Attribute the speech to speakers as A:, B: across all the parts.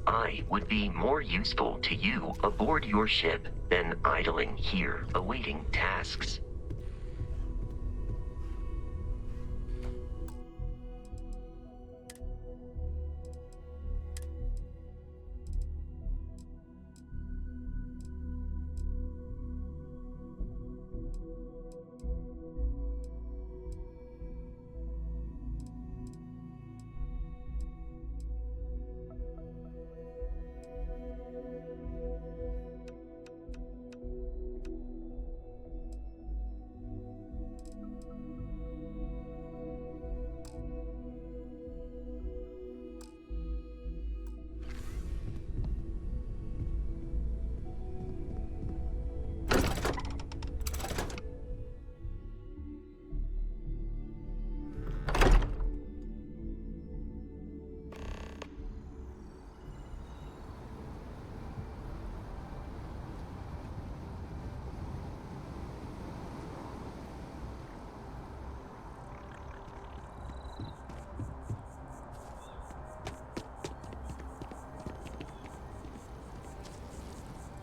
A: I would be more useful to you aboard your ship than idling here awaiting tasks.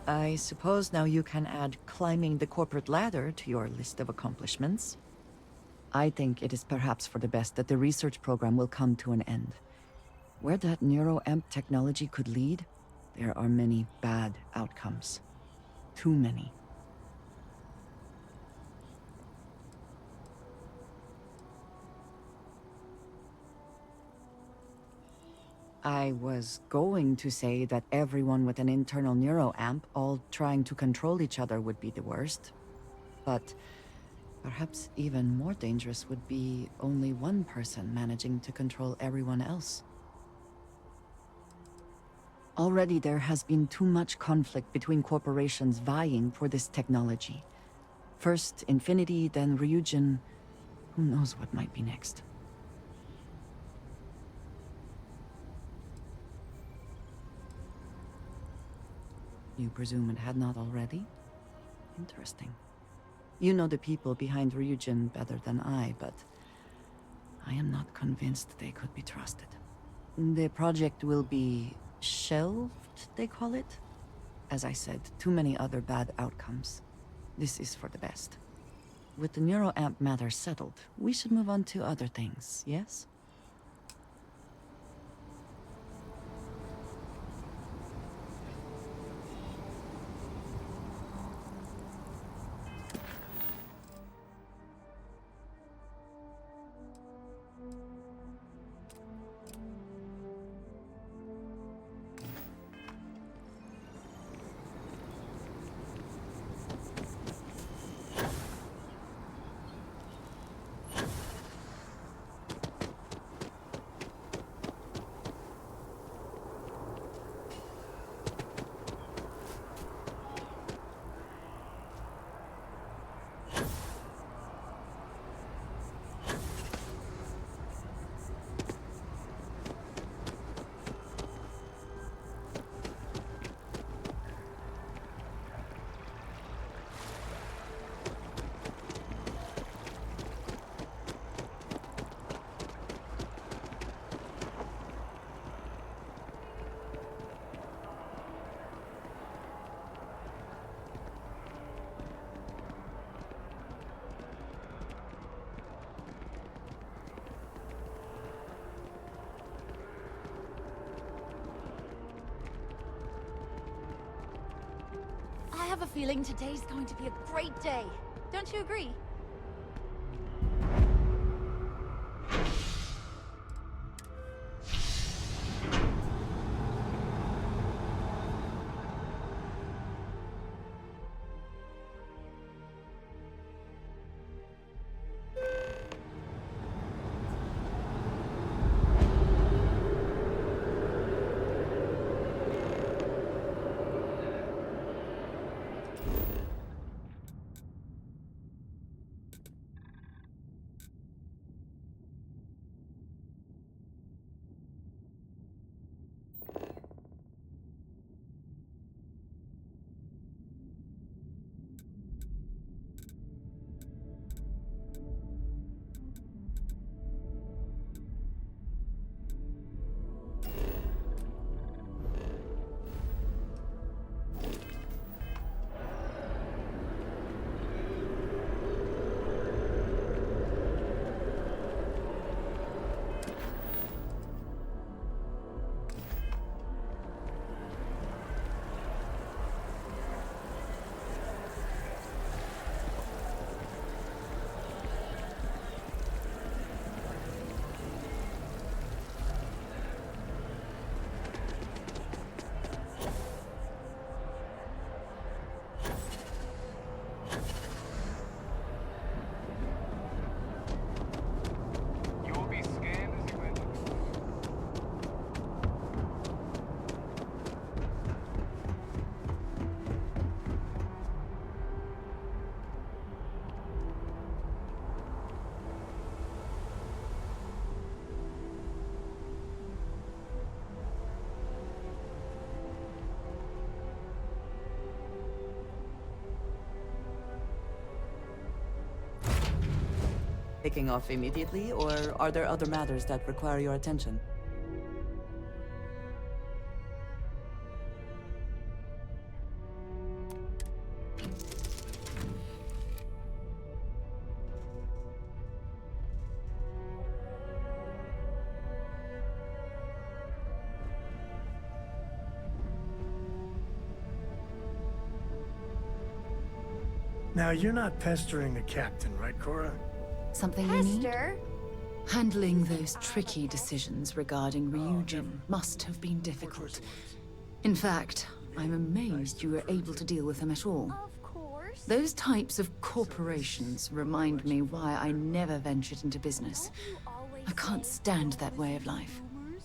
B: I suppose now you can add climbing the corporate ladder to your list of accomplishments. I think it is perhaps for the best that the research program will come to an end. Where that neuroamp technology could lead, there are many bad outcomes. Too many. I was going to say that everyone with an internal neuroamp all trying to control each other would be the worst. But perhaps even more dangerous would be only one person managing to control everyone else. Already there has been too much conflict between corporations vying for this technology. First Infinity, then Ryujin. Who knows what might be next? You presume it had not already? Interesting. You know the people behind Ryujin better than I, but I am not convinced they could be trusted. The project will be shelved, they call it? As I said, too many other bad outcomes. This is for the best. With the neuroamp matter settled, we should move on to other things, yes?
C: I have a feeling today's going to be a great day. Don't you agree?
B: Taking off immediately, or are there other matters that require your attention?
D: Now, you're not pestering the captain, right, Cora?
E: Something you need?
C: Hester?
E: Handling those tricky decisions regarding Ryujin must have been difficult. In fact, I'm amazed you were able to deal with them at all.
C: Of course.
E: Those types of corporations remind me why I never ventured into business.
C: You always
E: I can't
C: say
E: stand that way of life.
C: rumors.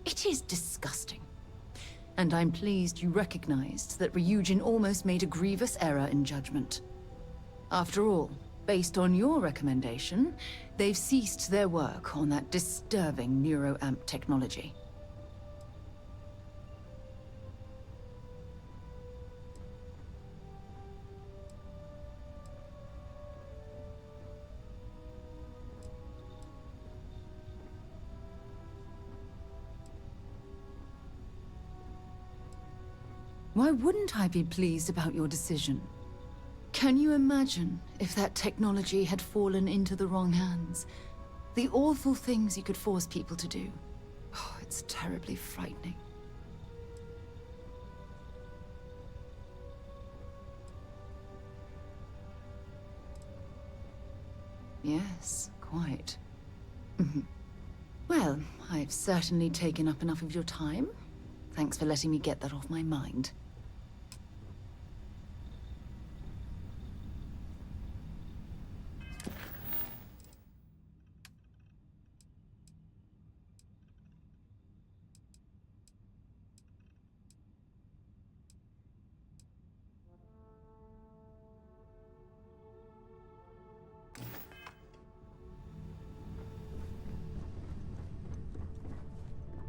E: It is disgusting. And I'm pleased you recognized that Ryujin almost made a grievous error in judgment. After all, based on your recommendation, they've ceased their work on that disturbing neuroamp technology. Why wouldn't I be pleased about your decision? Can you imagine if that technology had fallen into the wrong hands? The awful things you could force people to do. Oh, it's terribly frightening. Yes, quite. Well, I've certainly taken up enough of your time. Thanks for letting me get that off my mind.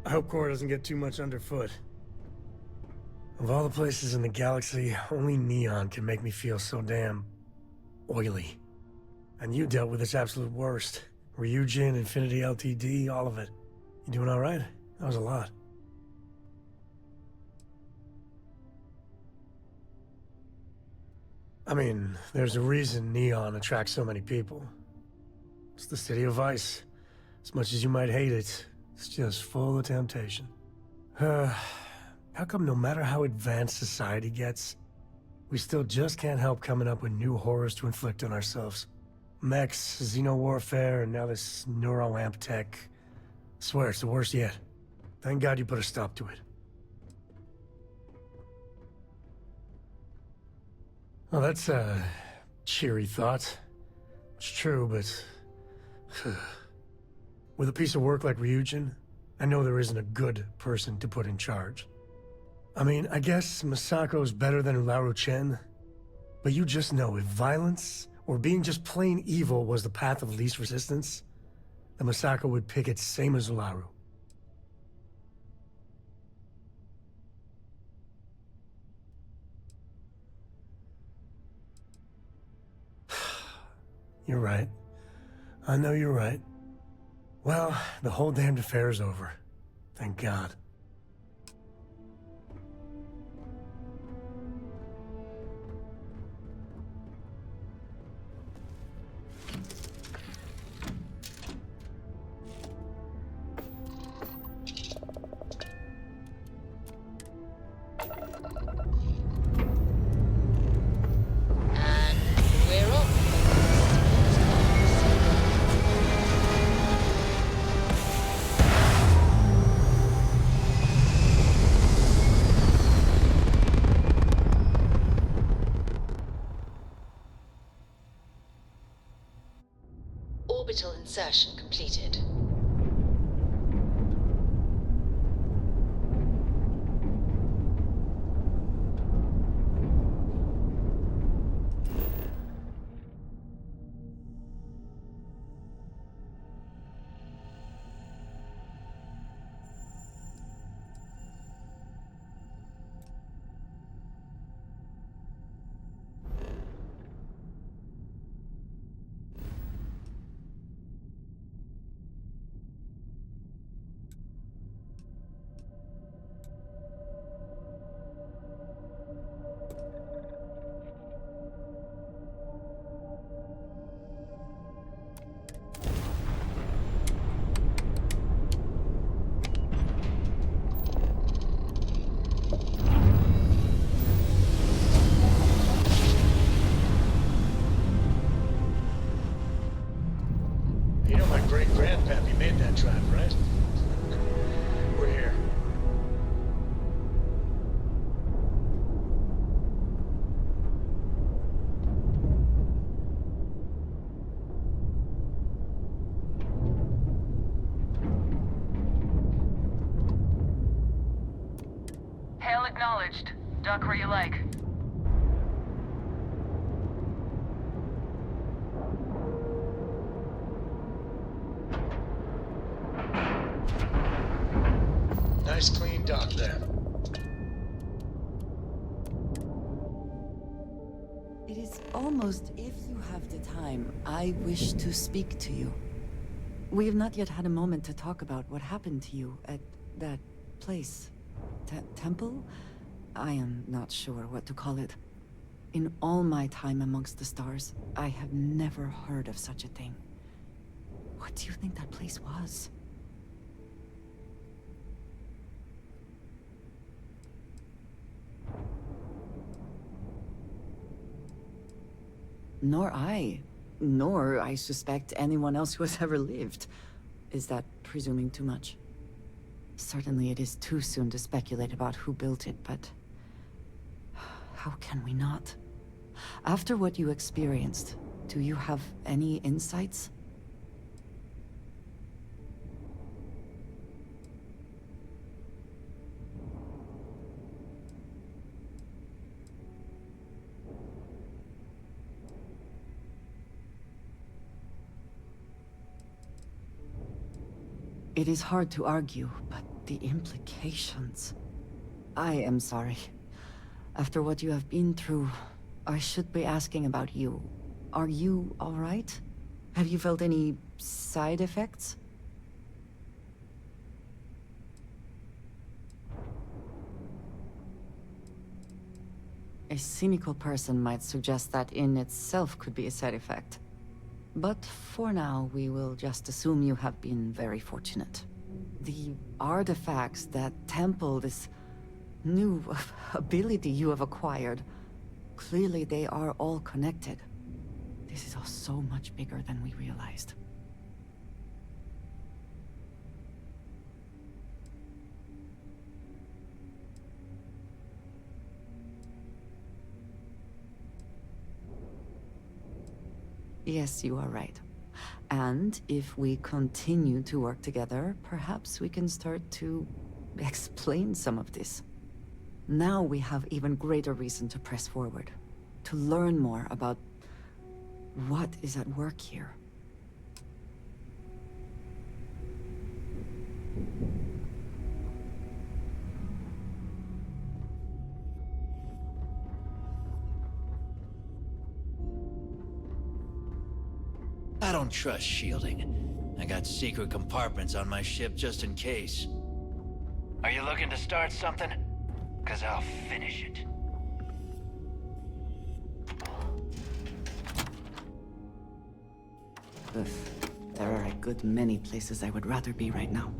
D: I hope Cora doesn't get too much underfoot. Of all the places in the galaxy, only Neon can make me feel so damn oily. And you dealt with its absolute worst. Ryujin, Infinity LTD, all of it. You doing all right? That was a lot. I mean, there's a reason Neon attracts so many people. It's the city of vice. As much as you might hate it, it's just full of temptation. How come no matter how advanced society gets, we still just can't help coming up with new horrors to inflict on ourselves? Mechs, xeno-warfare, and now this neuroamp tech. I swear it's the worst yet. Thank God you put a stop to it. Well, that's a cheery thought. It's true, but... with a piece of work like Ryujin, I know there isn't a good person to put in charge. I mean, I guess Masako's better than Ularu Chen, but you just know if violence or being just plain evil was the path of least resistance, then Masako would pick it same as Ularu. You're right. I know you're right. Well, the whole damned affair is over. Thank God.
C: We're off.
E: Orbital insertion completed.
D: great-grandpappy made that drive, right? We're here.
E: Hail acknowledged. Dock where you like.
D: Nice clean dock there.
B: It is almost if you have the time, I wish to speak to you. We have not yet had a moment to talk about what happened to you at that place. Temple? I am not sure what to call it. In all my time amongst the stars, I have never heard of such a thing. What do you think that place was? Nor I suspect anyone else who has ever lived. Is that presuming too much? Certainly it is too soon to speculate about who built it, but how can we not? After what you experienced, do you have any insights? It is hard to argue, but the implications... I am sorry. After what you have been through, I should be asking about you. Are you all right? Have you felt any side effects? A cynical person might suggest that in itself could be a side effect. But for now, we will just assume you have been very fortunate. The artifacts, that temple, this new ability you have acquired, clearly they are all connected. This is all so much bigger than we realized. Yes, you are right. And if we continue to work together, perhaps we can start to explain some of this. Now we have even greater reason to press forward, to learn more about what is at work here.
F: I don't trust shielding. I got secret compartments on my ship just in case. Are you looking to start something? 'Cause I'll finish it.
B: Ugh, there are a good many places I would rather be right now.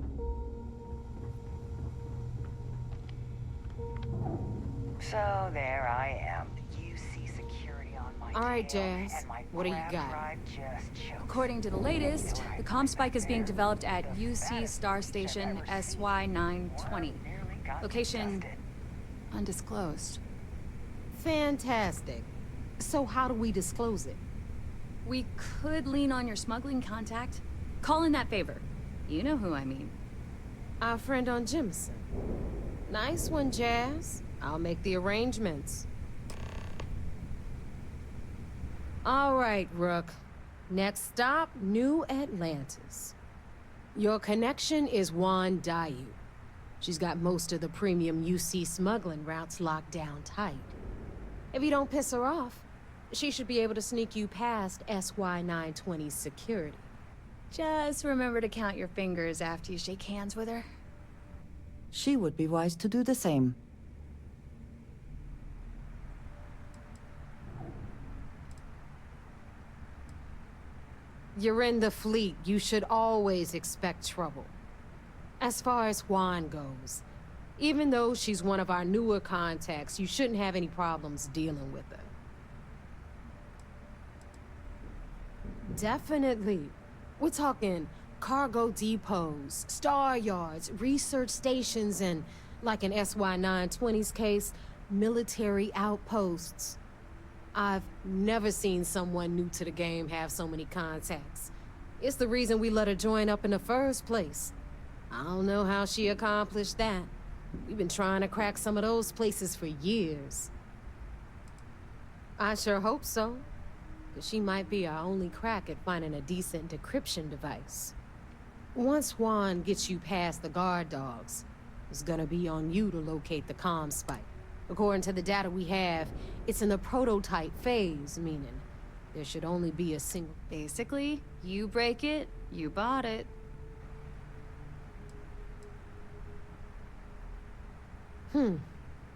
G: So there I am. UC security on my
H: All right,
G: tail,
H: Jazz.
G: and my
H: What do you
G: grab
H: got?
G: drive just chokes.
C: According to the latest, the comm spike is being developed at UC Star Station SY-920. Location undisclosed.
H: Fantastic. So how do we disclose it?
C: We could lean on your smuggling contact. Call in that favor. You know who I mean.
H: Our friend on Jimson. Nice one, Jazz. I'll make the arrangements. All right, Rook. Next stop, New Atlantis. Your connection is Juan Dayu. She's got most of the premium UC smuggling routes locked down tight. If you don't piss her off, she should be able to sneak you past SY-920's security.
C: Just remember to count your fingers after you shake hands with her.
B: She would be wise to do the same.
H: You're in the fleet. You should always expect trouble. As far as Juan goes, even though she's one of our newer contacts, you shouldn't have any problems dealing with her. Definitely. We're talking cargo depots, star yards, research stations, and, like in SY-920's case, military outposts. I've never seen someone new to the game have so many contacts. It's the reason we let her join up in the first place. I don't know how she accomplished that. We've been trying to crack some of those places for years. I sure hope so. But she might be our only crack at finding a decent decryption device. Once Juan gets you past the guard dogs, it's gonna be on you to locate the comm spike. According to the data we have, it's in the prototype phase, meaning there should only be a single...
C: Basically, you break it, you bought it.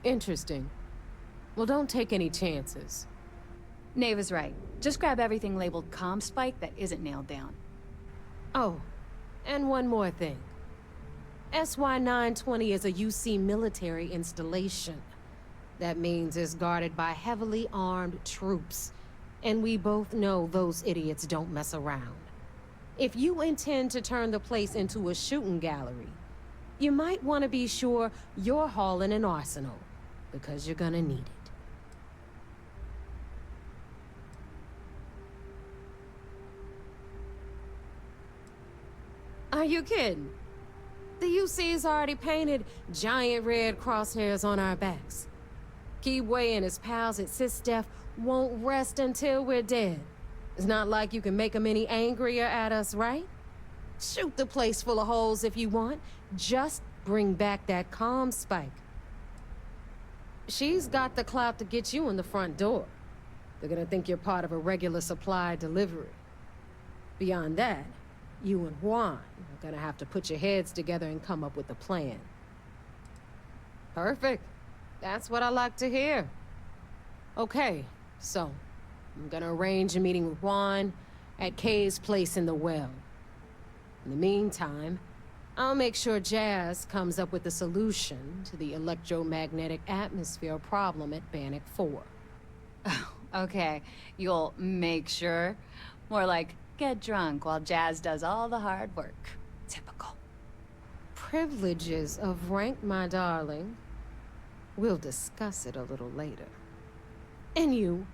H: Interesting. Well, don't take any chances.
C: Nave is right. Just grab everything labeled comm spike that isn't nailed down.
H: Oh, and one more thing. SY-920 is a UC military installation. That means it's guarded by heavily armed troops. And we both know those idiots don't mess around. If you intend to turn the place into a shooting gallery, you might want to be sure you're hauling an arsenal, because you're gonna need it. Are you kidding? The UC's already painted giant red crosshairs on our backs. Keyway and his pals at SysDef won't rest until we're dead. It's not like you can make them any angrier at us, right? Shoot the place full of holes if you want. Just bring back that comm spike. She's got the clout to get you in the front door. They're gonna think you're part of a regular supply delivery. Beyond that, you and Juan are gonna have to put your heads together and come up with a plan. Perfect. That's what I like to hear. Okay, so I'm gonna arrange a meeting with Juan at Kay's place in the well. In the meantime, I'll make sure Jazz comes up with a solution to the electromagnetic atmosphere problem at Bannock 4.
C: Okay, you'll make sure. More like, get drunk while Jazz does all the hard work. Typical.
H: Privileges of rank, my darling. We'll discuss it a little later. And you,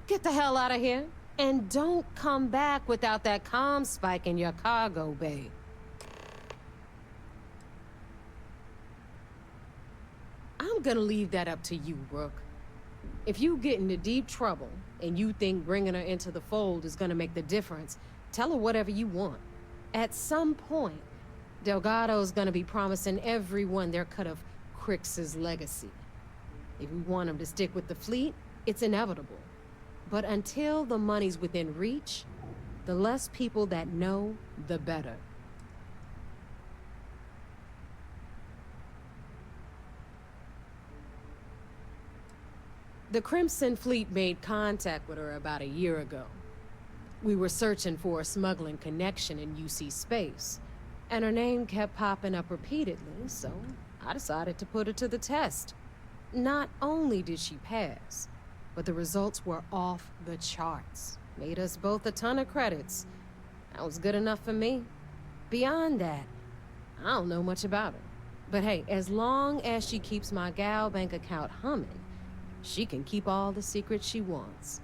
H: get the hell out of here. And don't come back without that comm spike in your cargo bay. I'm gonna leave that up to you, Rook. If you get into deep trouble, and you think bringing her into the fold is gonna make the difference, tell her whatever you want. At some point, Delgado's gonna be promising everyone their cut of Crix's legacy. If we want him to stick with the fleet, it's inevitable. But until the money's within reach, the less people that know, the better. The Crimson Fleet made contact with her about a year ago. We were searching for a smuggling connection in UC space, and her name kept popping up repeatedly, so I decided to put her to the test. Not only did she pass, but the results were off the charts. Made us both a ton of credits. That was good enough for me. Beyond that, I don't know much about her. But hey, as long as she keeps my gal bank account humming, she can keep all the secrets she wants.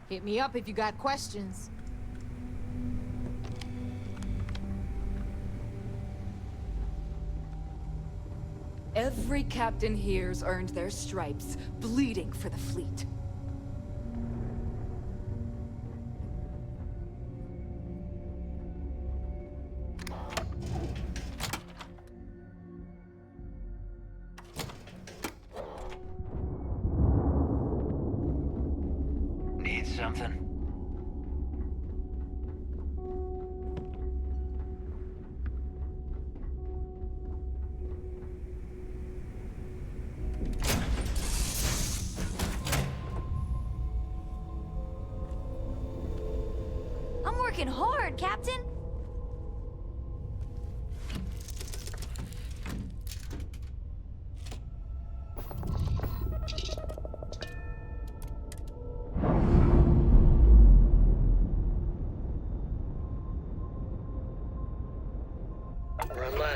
H: Hit me up if you got questions.
I: Every captain here's earned their stripes, bleeding for the fleet.
F: Need something?
J: I'm working hard, Captain.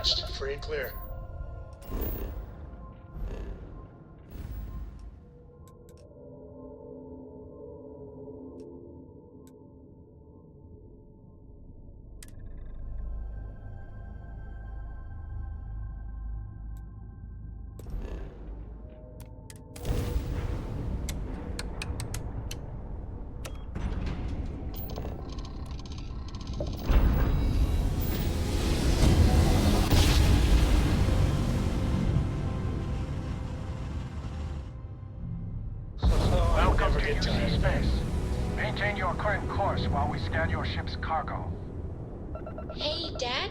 D: dispatched. Free and clear.
K: Welcome to UC Space. Maintain your current course while we scan your ship's cargo.
J: Hey, Dad?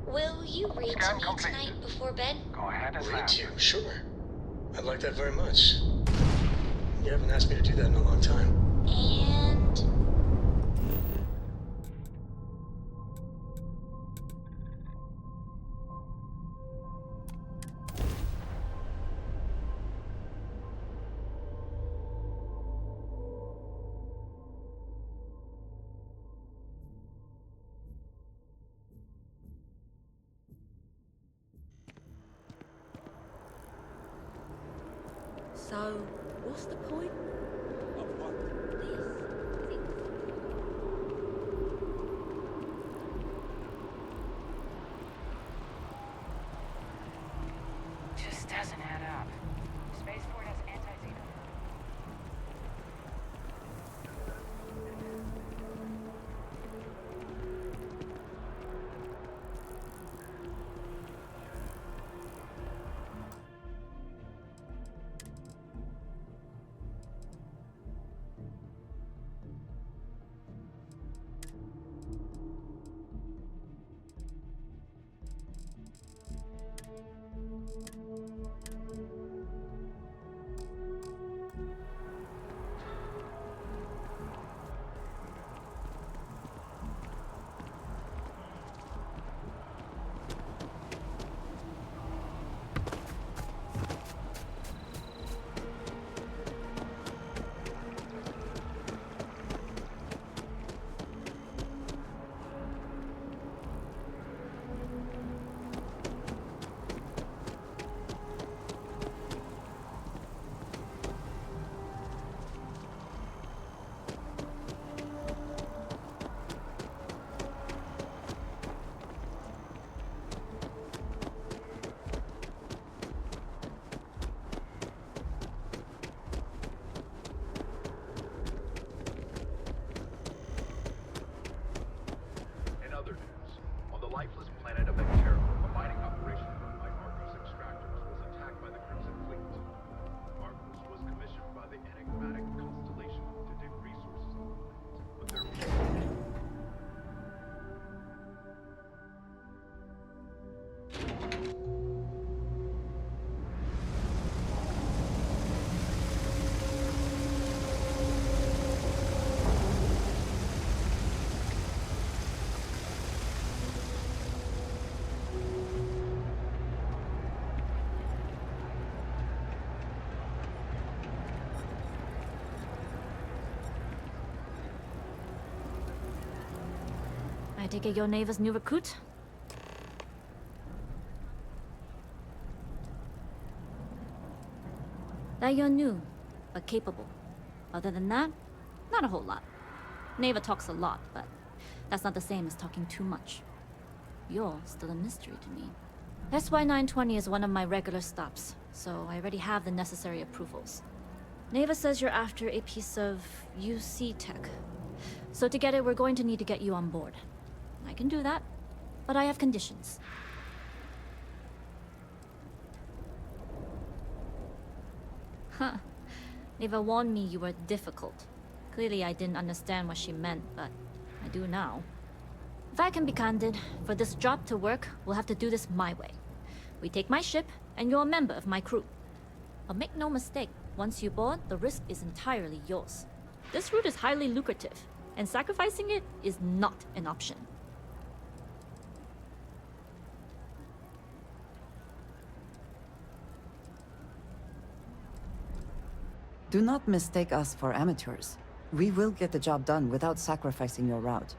J: Will you read
K: Scan
J: to me
K: complete.
J: tonight before bed?
K: Go ahead and
D: Read
K: land.
D: to you, sure. I'd like that very much. You haven't asked me to do that in a long time.
J: And...
L: So, what's the point?
G: Just doesn't add up. Spaceport has anti-Xeno.
K: lifeless planet of Vectera, a mining operation run by Arcos extractors was attacked by the Crimson Fleet. Arcos was commissioned by the enigmatic Constellation to dig resources on the planet, but their
J: I take it you're Neva's new recruit? That you're new, but capable. Other than that, not a whole lot. Neva talks a lot, but that's not the same as talking too much. You're still a mystery to me. SY-920 is one of my regular stops, so I already have the necessary approvals. Neva says you're after a piece of UC tech. So to get it, we're going to need to get you on board. I can do that, but I have conditions. Huh. Neva warned me you were difficult. Clearly I didn't understand what she meant, but I do now. If I can be candid, for this job to work, we'll have to do this my way. We take my ship, and you're a member of my crew. But make no mistake, once you board, the risk is entirely yours. This route is highly lucrative, and sacrificing it is not an option.
B: Do not mistake us for amateurs. We will get the job done without sacrificing your route.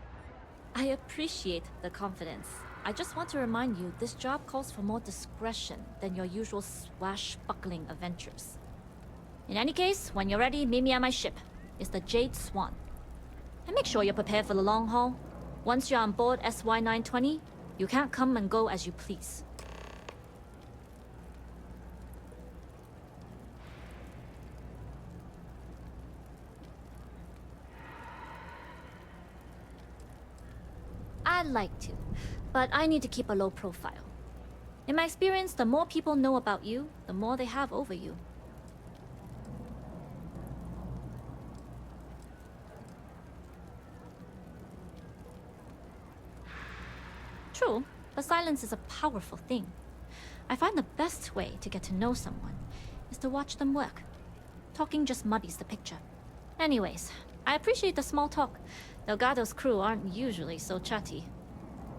J: I appreciate the confidence. I just want to remind you, this job calls for more discretion than your usual swashbuckling adventures. In any case, when you're ready, meet me at my ship. It's the Jade Swan. And make sure you're prepared for the long haul. Once you're on board SY-920, you can't come and go as you please. I'd like to, but I need to keep a low profile. In my experience, the more people know about you, the more they have over you. True, but silence is a powerful thing. I find the best way to get to know someone is to watch them work. Talking just muddies the picture. Anyways, I appreciate the small talk. Delgado's crew aren't usually so chatty.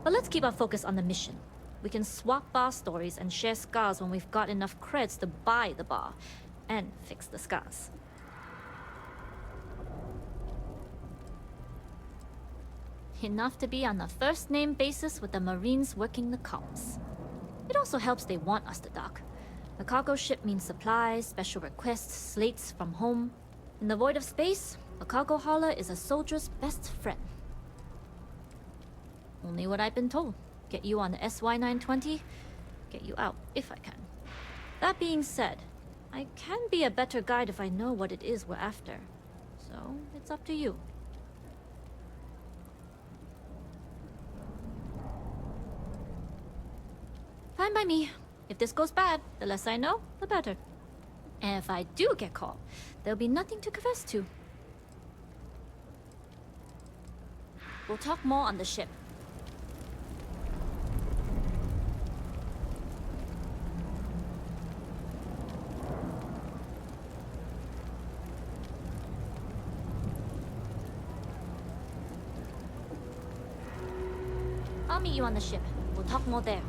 J: But let's keep our focus on the mission. We can swap bar stories and share scars when we've got enough creds to buy the bar and fix the scars. Enough to be on a first-name basis with the Marines working the comms. It also helps they want us to dock. The cargo ship means supplies, special requests, slates from home. In the void of space, a cargo hauler is a soldier's best friend. Only what I've been told. Get you on the SY-920, get you out if I can. That being said, I can be a better guide if I know what it is we're after. So, it's up to you. Fine by me. If this goes bad, the less I know, the better. And if I do get caught, there'll be nothing to confess to. We'll talk more on the ship. I'll meet you on the ship. We'll talk more there.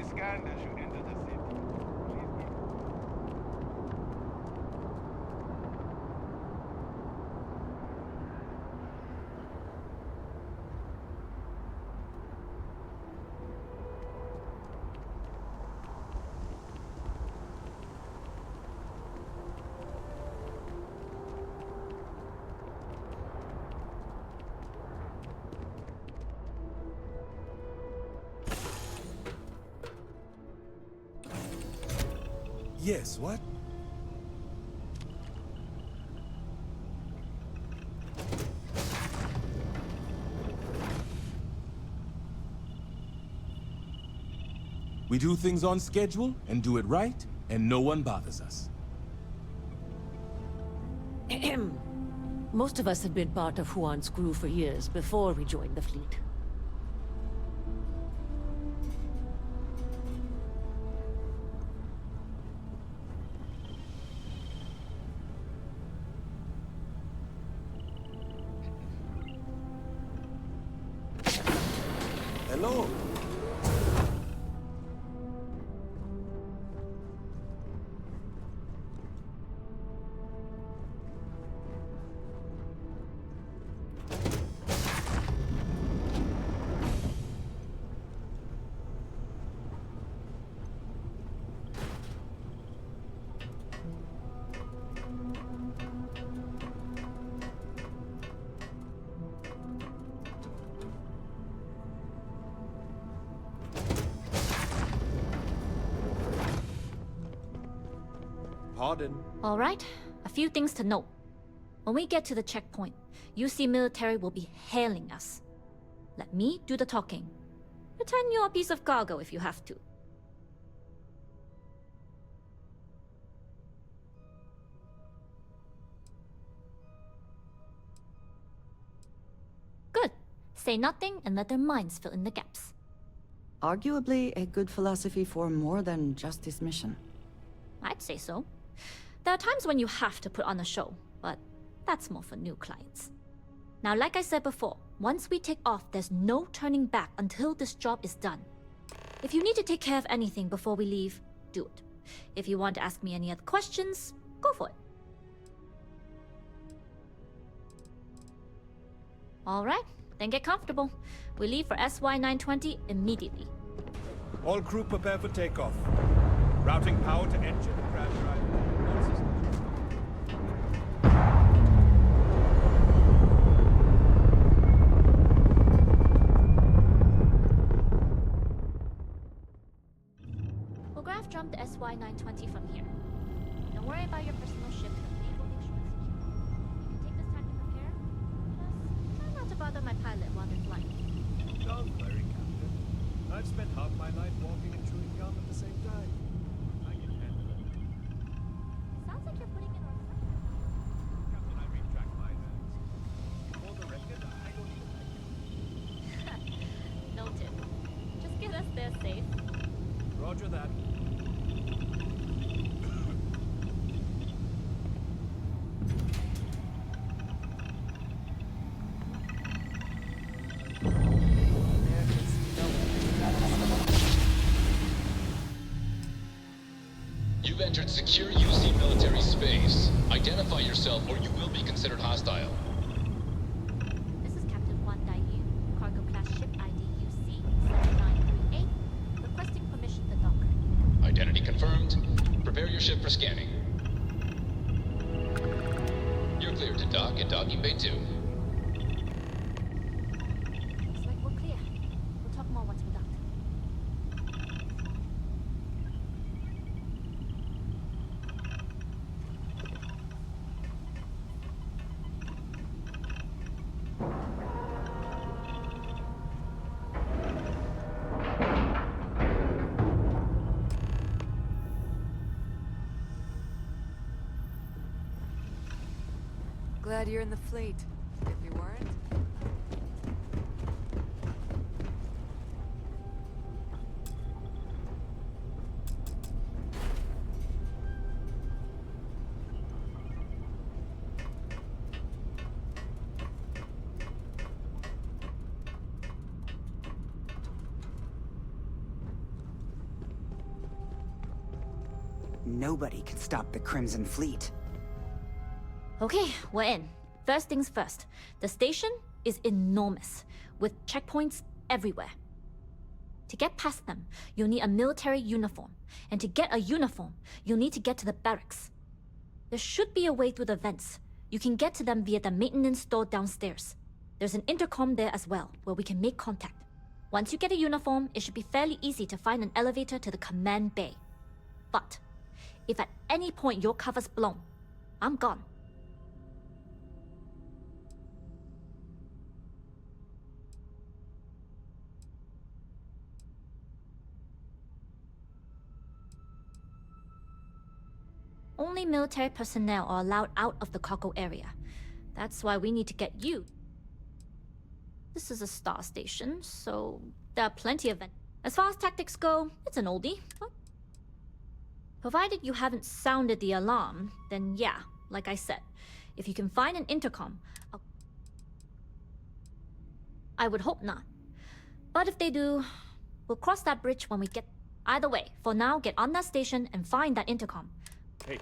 K: Scanned as you enter the city. Please be.
L: Yes, what? We do things on schedule and do it right, and no one bothers us.
M: Most of us had been part of Huan's crew for years before we joined the fleet.
L: Hello.
N: Pardon?
J: All right, a few things to note. When we get to the checkpoint, UC military will be hailing us. Let me do the talking. Pretend you're a piece of cargo if you have to. Good. Say nothing and let their minds fill in the gaps.
B: Arguably a good philosophy for more than just this mission.
J: I'd say so. There are times when you have to put on a show, but that's more for new clients. Now, like I said before, once we take off, there's no turning back until this job is done. If you need to take care of anything before we leave, do it. If you want to ask me any other questions, go for it. Alright, then get comfortable. We leave for SY-920 immediately.
N: All crew prepare for takeoff. Routing power to engine, crash drive. All systems.
J: We'll graph jump the SY-920 from here. Don't worry about your personal ship, the fleet will make sure it's secure. You can take this time to prepare. Just try not to bother my pilot while they're flying.
N: Don't worry, Captain. I've spent half my life walking and chewing gum at the same time. I can handle it.
J: Sounds like you're putting in a
N: Captain, I retract my hands. For the record, I don't even like you.
J: Noted. Just get us there safe.
N: Roger that.
O: You've entered secure UC military space. Identify yourself or you will be considered hostile.
J: This is Captain Wan Daiyu, cargo class ship ID UC 7938, requesting permission to dock.
O: Identity confirmed. Prepare your ship for scanning. You're cleared to dock at docking bay 2.
J: Looks like we're clear. We'll talk more once we dock.
I: Glad you're in the fleet. If you weren't...
G: Nobody can stop the Crimson Fleet.
J: Okay, we're in. First things first. The station is enormous, with checkpoints everywhere. To get past them, you'll need a military uniform. And to get a uniform, you'll need to get to the barracks. There should be a way through the vents. You can get to them via the maintenance store downstairs. There's an intercom there as well, where we can make contact. Once you get a uniform, it should be fairly easy to find an elevator to the command bay. But if at any point your cover's blown, I'm gone. Only military personnel are allowed out of the cargo area. That's why we need to get you. This is a star station, so there are plenty of... As far as tactics go, it's an oldie, but... Provided you haven't sounded the alarm, then yeah, like I said, if you can find an intercom, I would hope not. But if they do, we'll cross that bridge when we get... Either way, for now, get on that station and find that intercom.
N: Hey.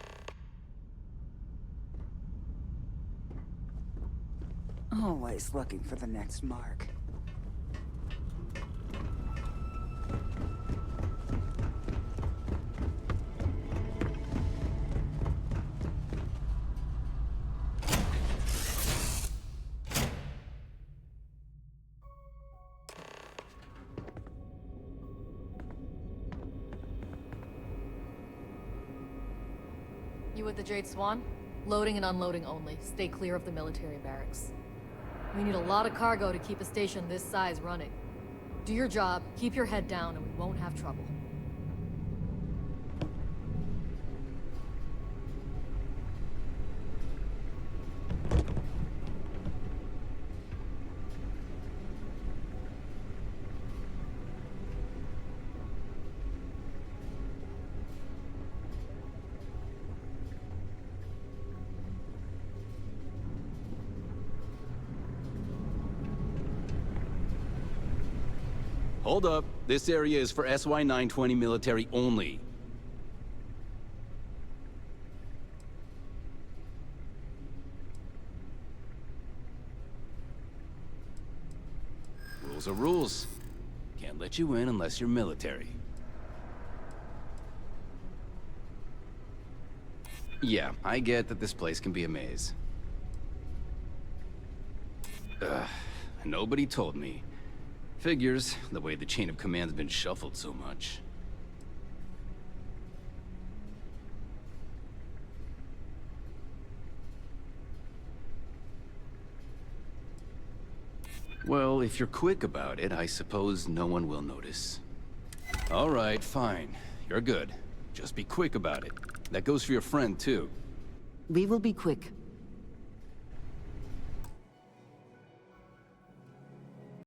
G: Always looking for the next mark.
P: You with the Jade Swan? Loading and unloading only. Stay clear of the military barracks. We need a lot of cargo to keep a station this size running. Do your job, keep your head down, and we won't have trouble.
Q: Hold up. This area is for SY-920 military only. Rules are rules. Can't let you in unless you're military. Yeah, I get that this place can be a maze. Ugh, nobody told me. Figures, the way the chain of command's been shuffled so much. Well, if you're quick about it, I suppose no one will notice. All right, fine. You're good. Just be quick about it. That goes for your friend, too.
B: We will be quick.